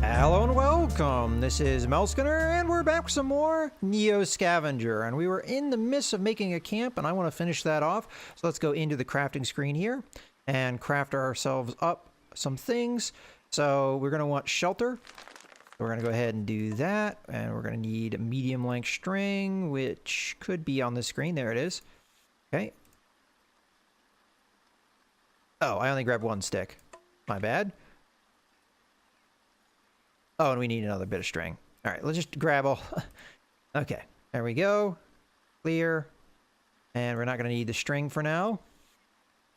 Hello and welcome, this is Melskinner, and we're back with some more Neo Scavenger, and we were in the midst of making a camp, and I want to finish that off, so let's go into the crafting screen here, and craft ourselves up some things. So we're going to want shelter, we're going to go ahead and do that, and we're going to need a medium length string, which could be on the screen, there it is. Okay. Oh, I only grabbed one stick, my bad. Oh, and we need another bit of string. All right, let's just grab all. Okay, there we go. Clear. And we're not going to need the string for now.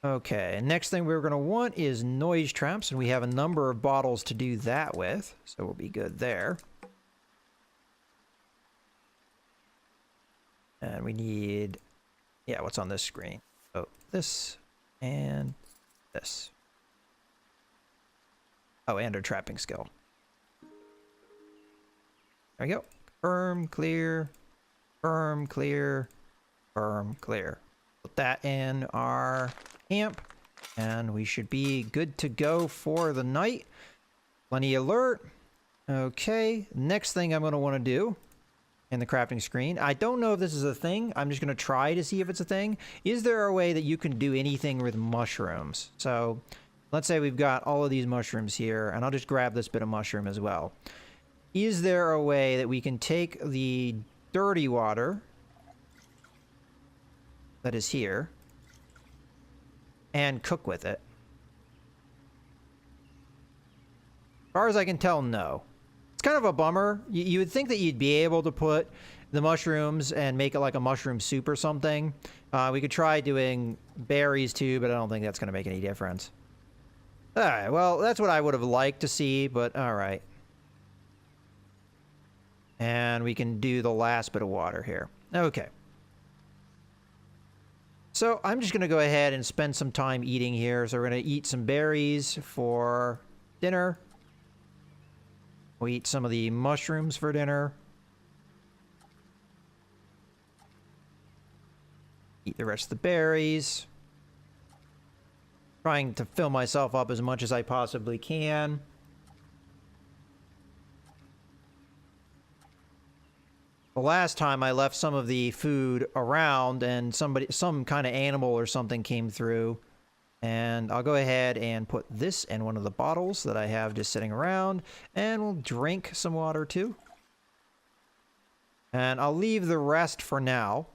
Okay, next thing we're going to want is noise traps, and we have a number of bottles to do that with, so we'll be good there. And we need, yeah, what's on this screen? Oh, this and this. Oh, and our trapping skill. There we go. Firm, clear, firm, clear, firm, clear. Put that in our camp, and we should be good to go for the night. Plenty alert. Okay, next thing I'm going to want to do in the crafting screen, I don't know if this is a thing, I'm just going to try to see if it's a thing. Is there a way that you can do anything with mushrooms? So, let's say we've got all of these mushrooms here, and I'll just grab this bit of mushroom as well. Is there a way that we can take the dirty water that is here and cook with it? As far as I can tell, no. It's kind of a bummer. You would think that you'd be able to put the mushrooms and make it like a mushroom soup or something. We could try doing berries too, but I don't think that's going to make any difference. Alright, well, that's what I would have liked to see, but alright. And we can do the last bit of water here. Okay. So I'm just going to go ahead and spend some time eating here. So we're going to eat some berries for dinner. We'll eat some of the mushrooms for dinner. Eat the rest of the berries. Trying to fill myself up as much as I possibly can. The last time I left some of the food around and some kind of animal or something came through, and I'll go ahead and put this in one of the bottles that I have just sitting around, and we'll drink some water too. And I'll leave the rest for now.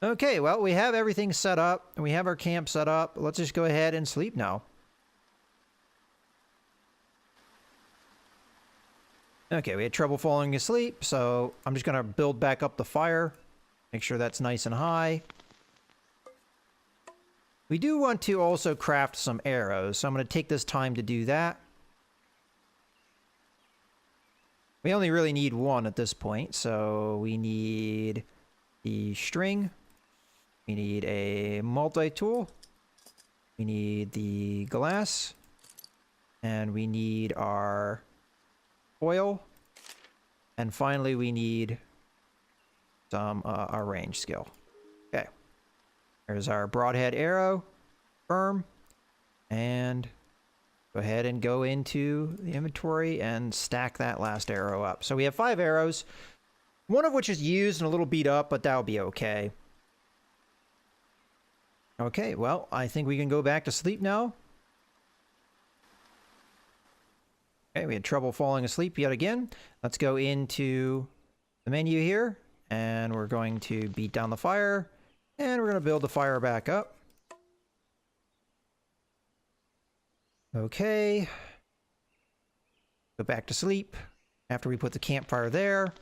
Okay, well, we have everything set up, and we have our camp set up. Let's just go ahead and sleep now. Okay, we had trouble falling asleep, so I'm just going to build back up the fire. Make sure that's nice and high. We do want to also craft some arrows, so I'm going to take this time to do that. We only really need one at this point, so we need the string. We need a multi-tool. We need the glass. And we need our oil, and finally we need some our range skill. Okay, there's our broadhead arrow, firm, and go ahead and go into the inventory and stack that last arrow up. So we have 5 arrows, one of which is used and a little beat up, but that'll be okay. Okay, well, I think we can go back to sleep now. Okay, we had trouble falling asleep yet again. Let's go into the menu here, and we're going to beat down the fire, and we're going to build the fire back up. Okay. Go back to sleep after we put the campfire there.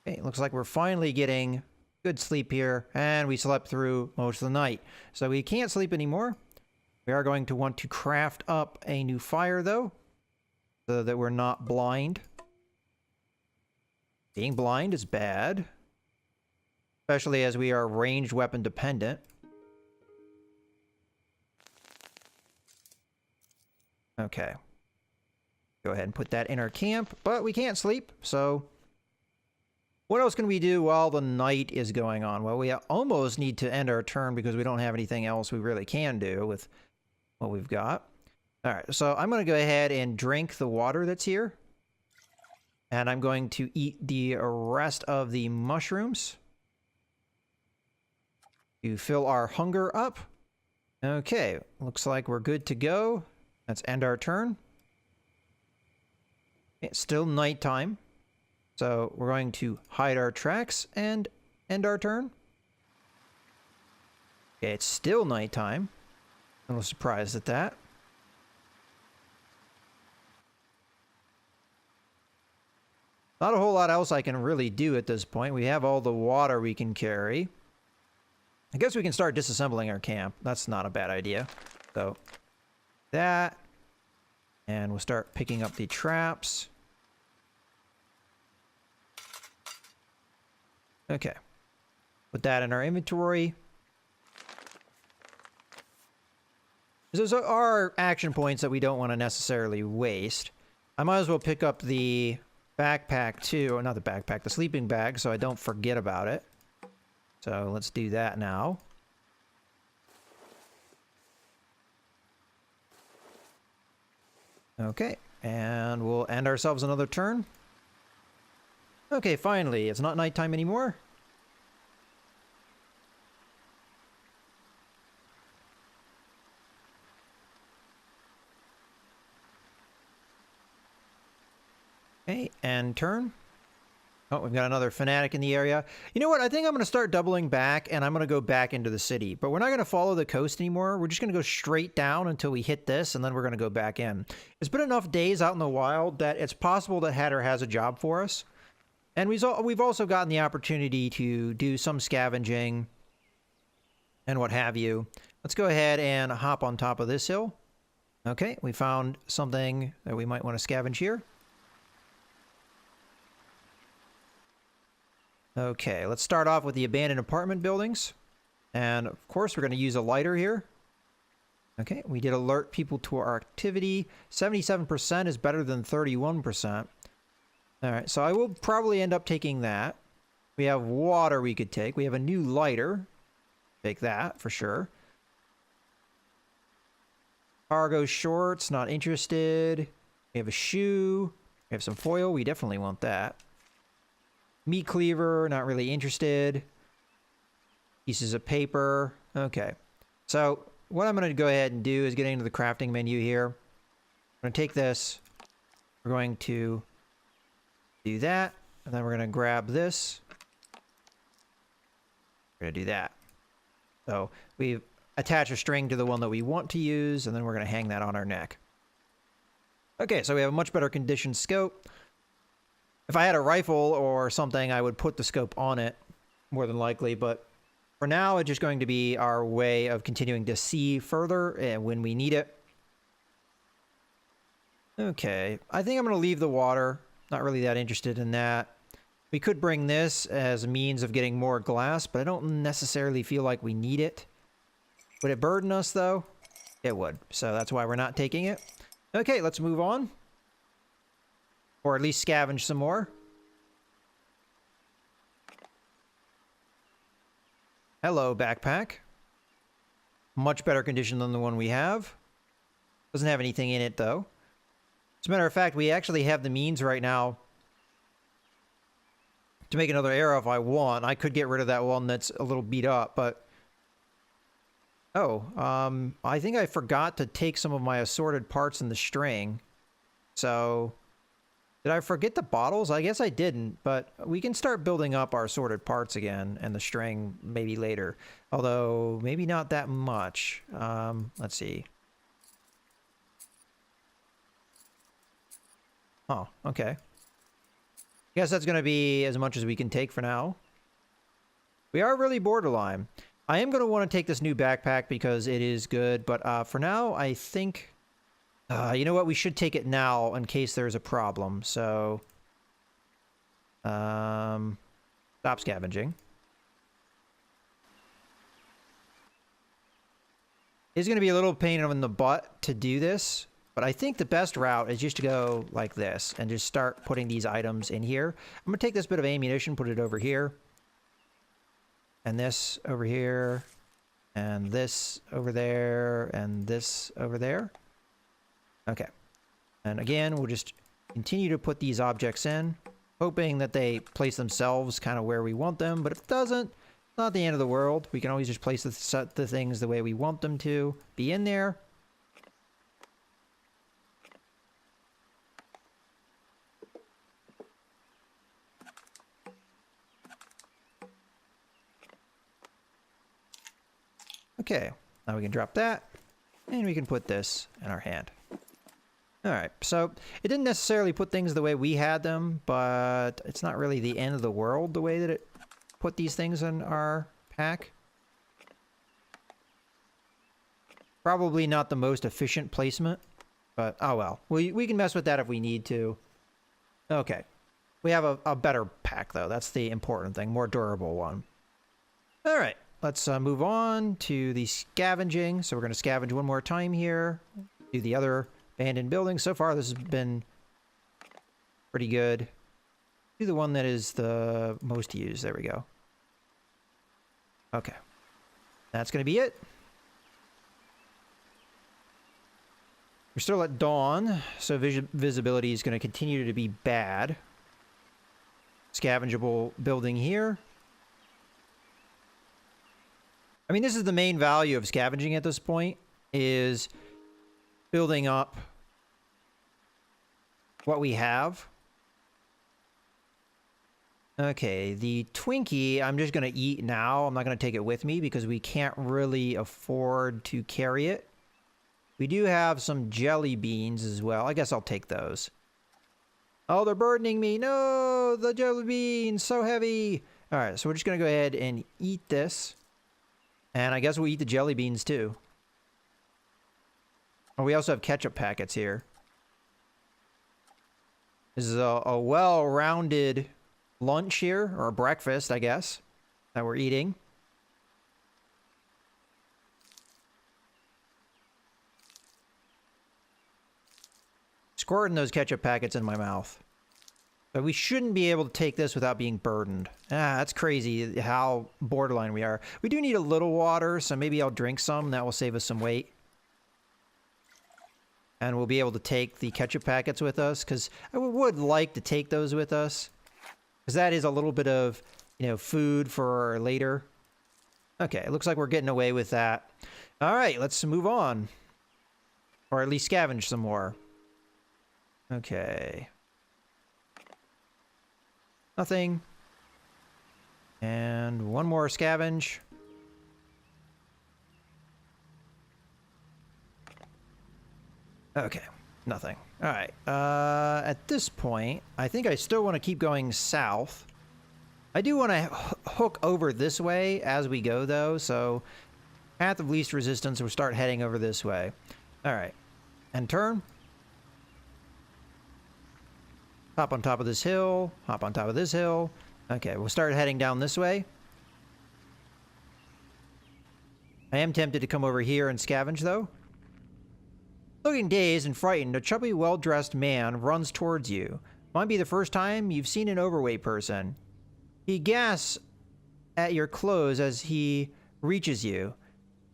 Okay, it looks like we're finally getting good sleep here, and we slept through most of the night. So we can't sleep anymore. We are going to want to craft up a new fire, though, so that we're not blind. Being blind is bad, especially as we are ranged weapon dependent. Okay. Go ahead and put that in our camp, but we can't sleep, so what else can we do while the night is going on? Well, we almost need to end our turn because we don't have anything else we really can do with what we've got. All right, so I'm going to go ahead and drink the water that's here. And I'm going to eat the rest of the mushrooms to fill our hunger up. Okay, looks like we're good to go. Let's end our turn. It's still nighttime, so we're going to hide our tracks and end our turn. Okay, it's still nighttime. I'm a little surprised at that. Not a whole lot else I can really do at this point. We have all the water we can carry. I guess we can start disassembling our camp. That's not a bad idea. So, that. And we'll start picking up the traps. Okay. Put that in our inventory. Those are action points that we don't want to necessarily waste. I might as well pick up the backpack too, or not the backpack, the sleeping bag, so I don't forget about it. So let's do that now. Okay, and we'll end ourselves another turn. Okay, finally, it's not nighttime anymore. Okay, and turn. Oh, we've got another fanatic in the area. You know what? I think I'm going to start doubling back, and I'm going to go back into the city. But we're not going to follow the coast anymore. We're just going to go straight down until we hit this, and then we're going to go back in. It's been enough days out in the wild that it's possible that Hatter has a job for us. And we've also gotten the opportunity to do some scavenging and what have you. Let's go ahead and hop on top of this hill. Okay, we found something that we might want to scavenge here. Okay, let's start off with the abandoned apartment buildings. And of course, we're going to use a lighter here. Okay, we did alert people to our activity. 77% is better than 31%. All right, so I will probably end up taking that. We have water we could take. We have a new lighter. Take that for sure. Cargo shorts, not interested. We have a shoe. We have some foil. We definitely want that. Meat cleaver, not really interested. Pieces of paper. Okay. So what I'm going to go ahead and do is get into the crafting menu here. I'm going to take this. We're going to do that. And then we're going to grab this. We're going to do that. So we attach a string to the one that we want to use, and then we're going to hang that on our neck. Okay, so we have a much better conditioned scope. If I had a rifle or something, I would put the scope on it, more than likely, but for now, it's just going to be our way of continuing to see further when we need it. Okay, I think I'm going to leave the water. Not really that interested in that. We could bring this as a means of getting more glass, but I don't necessarily feel like we need it. Would it burden us, though? It would, so that's why we're not taking it. Okay, let's move on. Or at least scavenge some more. Hello, backpack. Much better condition than the one we have. Doesn't have anything in it, though. As a matter of fact, we actually have the means right now to make another arrow if I want. I could get rid of that one that's a little beat up, but... Oh, I think I forgot to take some of my assorted parts in the string. So... Did I forget the bottles? I guess I didn't, but we can start building up our sorted parts again and the string maybe later. Although, maybe not that much. Let's see. Oh, okay. Guess that's going to be as much as we can take for now. We are really borderline. I am going to want to take this new backpack because it is good, but for now, I think... you know what? We should take it now in case there's a problem. So, stop scavenging. It's going to be a little pain in the butt to do this, but I think the best route is just to go like this and just start putting these items in here. I'm going to take this bit of ammunition, put it over here, and this over here, and this over there, and this over there. Okay. And again, we'll just continue to put these objects in, hoping that they place themselves kind of where we want them. But if it doesn't, it's not the end of the world. We can always just place the things the way we want them to be in there. Okay, now we can drop that, and we can put this in our hand. Alright, so it didn't necessarily put things the way we had them, but it's not really the end of the world the way that it put these things in our pack. Probably not the most efficient placement, but oh well. We can mess with that if we need to. Okay, we have a better pack though, that's the important thing, more durable one. Alright. Let's move on to the scavenging. So we're going to scavenge one more time here. Do the other abandoned buildings. So far, this has been pretty good. Do the one that is the most used. There we go. Okay. That's going to be it. We're still at dawn, so visibility is going to continue to be bad. Scavengeable building here. I mean, this is the main value of scavenging at this point, is building up what we have. Okay, the Twinkie, I'm just going to eat now. I'm not going to take it with me because we can't really afford to carry it. We do have some jelly beans as well. I guess I'll take those. Oh, they're burdening me. No, the jelly beans, so heavy. All right, so we're just going to go ahead and eat this. And I guess we'll eat the jelly beans too. Oh, we also have ketchup packets here. This is a well-rounded lunch here, or breakfast, I guess, that we're eating. Squirting those ketchup packets in my mouth. But we shouldn't be able to take this without being burdened. Ah, that's crazy how borderline we are. We do need a little water, so maybe I'll drink some. That will save us some weight. And we'll be able to take the ketchup packets with us, because I would like to take those with us. Because that is a little bit of, you know, food for later. Okay, it looks like we're getting away with that. All right, let's move on. Or at least scavenge some more. Okay. Nothing. And one more scavenge. Okay, nothing. All right. At this point, I think I still want to keep going south. I do want to hook over this way as we go, though. So, path of least resistance, we'll start heading over this way. All right. And turn. Hop on top of this hill. Hop on top of this hill. Okay, we'll start heading down this way. I am tempted to come over here and scavenge, though. Looking dazed and frightened, a chubby, well-dressed man runs towards you. Might be the first time you've seen an overweight person. He gasps at your clothes as he reaches you,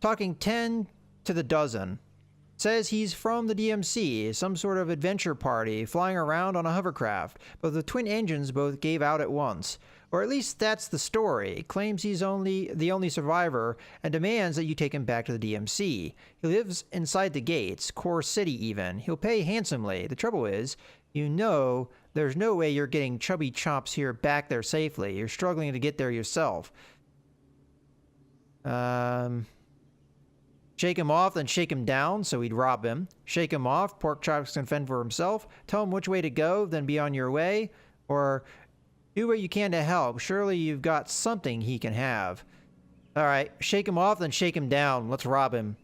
talking 10 to the dozen. Says he's from the DMC, some sort of adventure party, flying around on a hovercraft, but the twin engines both gave out at once. Or at least that's the story. Claims he's the only survivor, and demands that you take him back to the DMC. He lives inside the gates, Core City even. He'll pay handsomely. The trouble is, you know there's no way you're getting Chubby Chops here back there safely. You're struggling to get there yourself. Shake him off, then shake him down, so he'd rob him. Shake him off, Pork Chops can fend for himself. Tell him which way to go, then be on your way. Or do what you can to help. Surely you've got something he can have. Alright, shake him off, then shake him down. Let's rob him.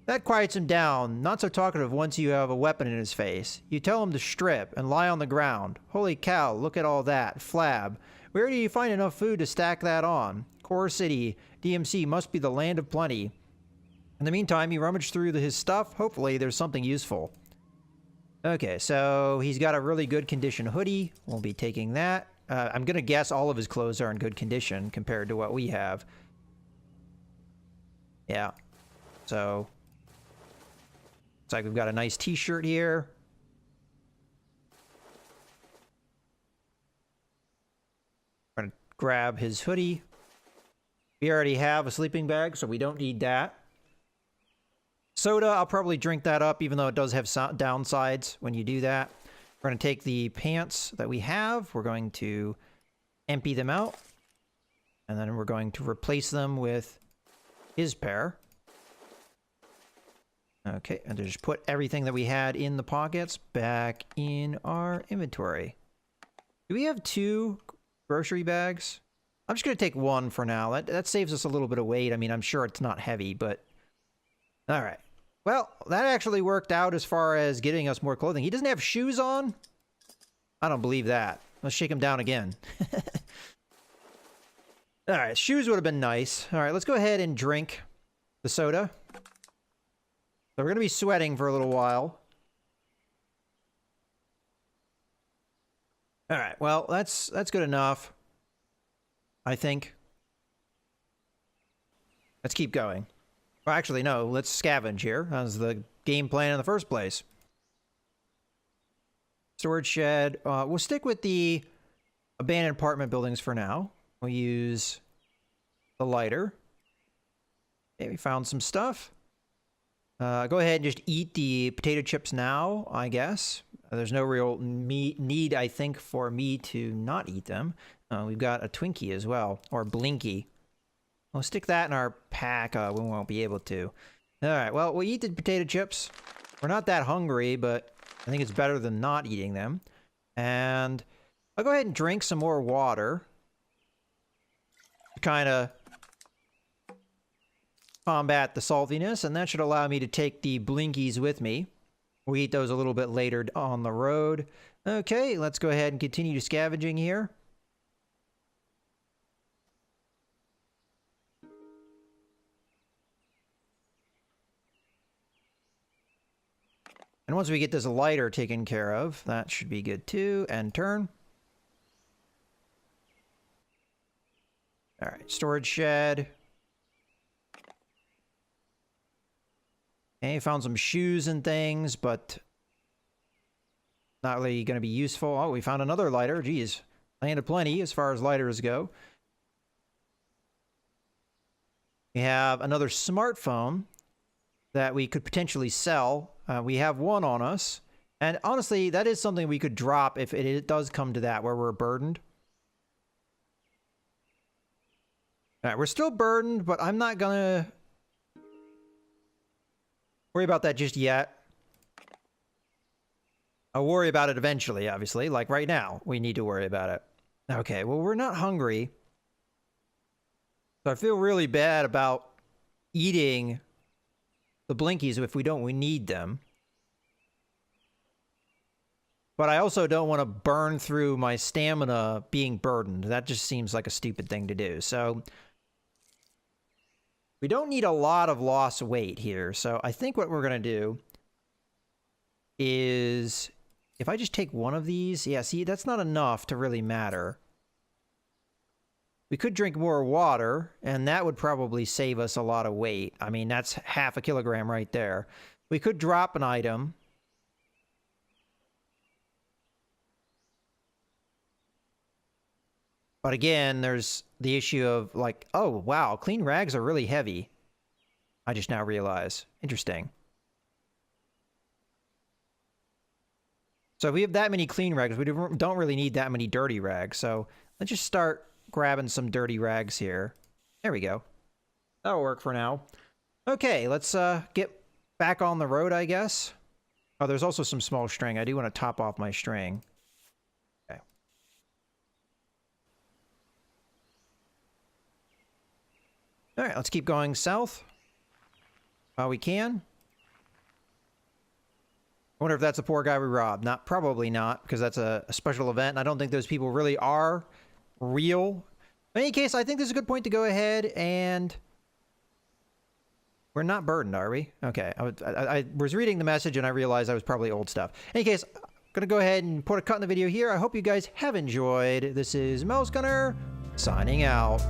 That quiets him down, not so talkative once you have a weapon in his face. You tell him to strip and lie on the ground. Holy cow, look at all that. Flab. Where do you find enough food to stack that on? Core City, DMC must be the land of plenty. In the meantime, you rummage through his stuff. Hopefully, there's something useful. Okay, so he's got a really good condition hoodie. We'll be taking that. I'm going to guess all of his clothes are in good condition compared to what we have. Yeah. So, looks like we've got a nice t-shirt here. Gonna grab his hoodie. We already have a sleeping bag, so we don't need that. Soda, I'll probably drink that up, even though it does have downsides when you do that. We're going to take the pants that we have. We're going to empty them out. And then we're going to replace them with his pair. Okay, and just put everything that we had in the pockets back in our inventory. Do we have 2 grocery bags? I'm just going to take 1 for now. That saves us a little bit of weight. I mean, I'm sure it's not heavy, but... All right. Well, that actually worked out as far as getting us more clothing. He doesn't have shoes on? I don't believe that. Let's shake him down again. All right, shoes would have been nice. All right, let's go ahead and drink the soda. So we're going to be sweating for a little while. All right, well, that's good enough, I think. Let's keep going. Well, actually, no, let's scavenge here. That was the game plan in the first place. Storage shed. We'll stick with the abandoned apartment buildings for now. We'll use the lighter. Okay, we found some stuff. Go ahead and just eat the potato chips now, I guess. There's no real need, I think, for me to not eat them. We've got a Twinkie as well, or Blinky. We'll stick that in our pack. We won't be able to. All right, well, we'll eat the potato chips. We're not that hungry, but I think it's better than not eating them. And I'll go ahead and drink some more water. To kind of combat the saltiness, and that should allow me to take the Blinkies with me. We'll eat those a little bit later on the road. Okay, let's go ahead and continue scavenging here. And once we get this lighter taken care of, that should be good too. And turn. All right, storage shed. Okay, found some shoes and things, but not really going to be useful. Oh, we found another lighter. Geez, land of plenty as far as lighters go. We have another smartphone that we could potentially sell. We have one on us. And honestly, that is something we could drop if it does come to that, where we're burdened. All right, we're still burdened, but I'm not going to worry about that just yet. I'll worry about it eventually, obviously. Like right now, we need to worry about it. Okay, well, we're not hungry. So I feel really bad about eating the Blinkies if we need them. But I also don't want to burn through my stamina being burdened. That just seems like a stupid thing to do. So we don't need a lot of lost weight here. So I think what we're going to do is, if I just take one of these, yeah, see, that's not enough to really matter. We could drink more water, and that would probably save us a lot of weight. I mean, that's half a kilogram right there. We could drop an item. But again, there's the issue of like, oh, wow, clean rags are really heavy. I just now realize. Interesting. So if we have that many clean rags, we don't really need that many dirty rags. So let's just start grabbing some dirty rags here. There we go. That'll work for now. Okay, let's get back on the road, I guess. Oh, there's also some small string. I do want to top off my string. Okay. All right, let's keep going south while we can. I wonder if that's the poor guy we robbed. Probably not, because that's a special event, and I don't think those people really are real. In any case, I think this is a good point to go ahead and... We're not burdened, are we? Okay, I was reading the message and I realized I was probably old stuff. In any case, I'm going to go ahead and put a cut in the video here. I hope you guys have enjoyed. This is Mouse Gunner, signing out.